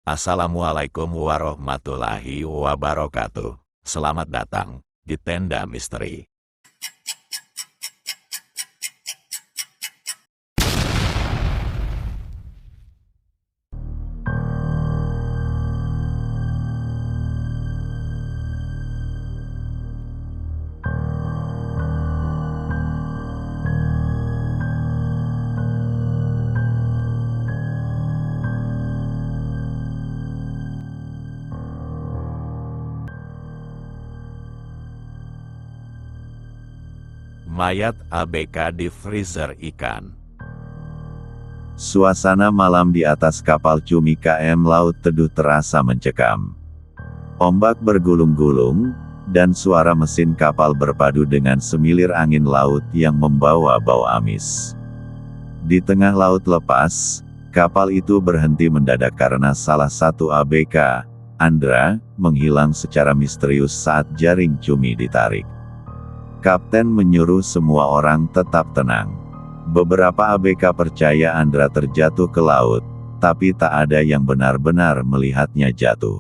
Assalamualaikum warahmatullahi wabarakatuh. Selamat datang di Tenda Misteri. Mayat ABK di freezer ikan. Suasana malam di atas kapal Cumi KM Laut Teduh terasa mencekam. Ombak bergulung-gulung, dan suara mesin kapal berpadu dengan semilir angin laut yang membawa bau amis. Di tengah laut lepas, kapal itu berhenti mendadak karena salah satu ABK, Andra, menghilang secara misterius saat jaring Cumi ditarik. Kapten menyuruh semua orang tetap tenang. Beberapa ABK percaya Andra terjatuh ke laut, tapi tak ada yang benar-benar melihatnya jatuh.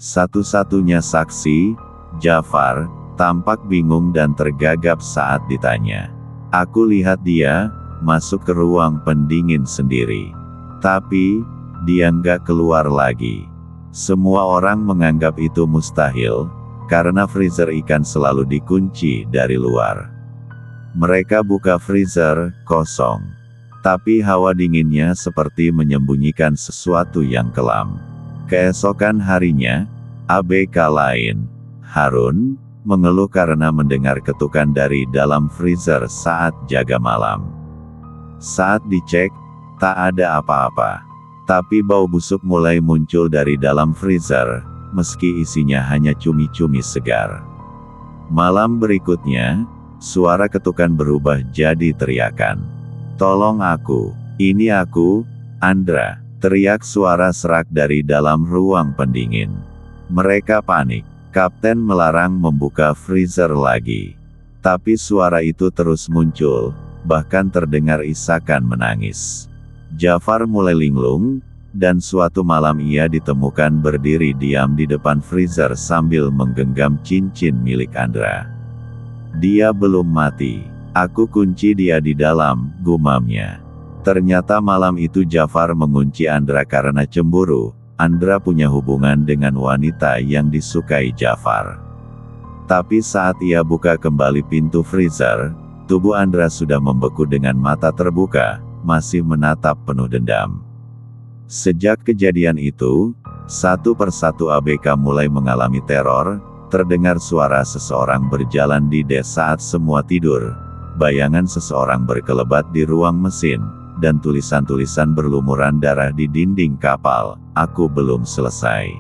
Satu-satunya saksi, Jafar, tampak bingung dan tergagap saat ditanya. Aku lihat dia masuk ke ruang pendingin sendiri. Tapi, dia nggak keluar lagi. Semua orang menganggap itu mustahil, karena freezer ikan selalu dikunci dari luar. Mereka buka freezer, kosong. Tapi hawa dinginnya seperti menyembunyikan sesuatu yang kelam. Keesokan harinya, ABK lain, Harun, mengeluh karena mendengar ketukan dari dalam freezer saat jaga malam. Saat dicek, tak ada apa-apa. Tapi bau busuk mulai muncul dari dalam freezer, meski isinya hanya cumi-cumi segar. Malam berikutnya, suara ketukan berubah jadi teriakan. Tolong aku, ini aku, Andra, teriak suara serak dari dalam ruang pendingin. Mereka panik. Kapten melarang membuka freezer lagi. Tapi suara itu terus muncul, bahkan terdengar isakan menangis. Jafar mulai linglung, dan suatu malam ia ditemukan berdiri diam di depan freezer sambil menggenggam cincin milik Andra. Dia belum mati. Aku kunci dia di dalam, gumamnya. Ternyata malam itu Jafar mengunci Andra karena cemburu. Andra punya hubungan dengan wanita yang disukai Jafar. Tapi saat ia buka kembali pintu freezer, tubuh Andra sudah membeku dengan mata terbuka, masih menatap penuh dendam. Sejak kejadian itu, satu persatu ABK mulai mengalami teror. Terdengar suara seseorang berjalan di dek saat semua tidur, bayangan seseorang berkelebat di ruang mesin, dan tulisan-tulisan berlumuran darah di dinding kapal. Aku belum selesai.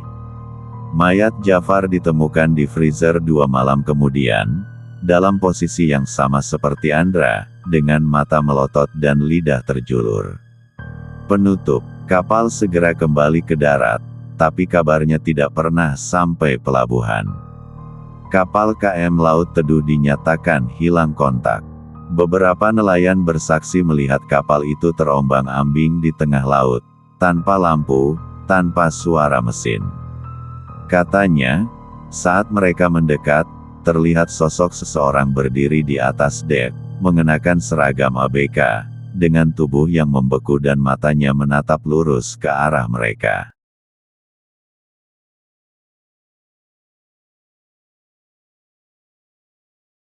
Mayat Jafar ditemukan di freezer 2 malam kemudian, dalam posisi yang sama seperti Andra, dengan mata melotot dan lidah terjulur. Penutup. Kapal segera kembali ke darat, tapi kabarnya tidak pernah sampai pelabuhan. Kapal KM Laut Teduh dinyatakan hilang kontak. Beberapa nelayan bersaksi melihat kapal itu terombang-ambing di tengah laut, tanpa lampu, tanpa suara mesin. Katanya, saat mereka mendekat, terlihat sosok seseorang berdiri di atas dek, mengenakan seragam ABK, dengan tubuh yang membeku dan matanya menatap lurus ke arah mereka.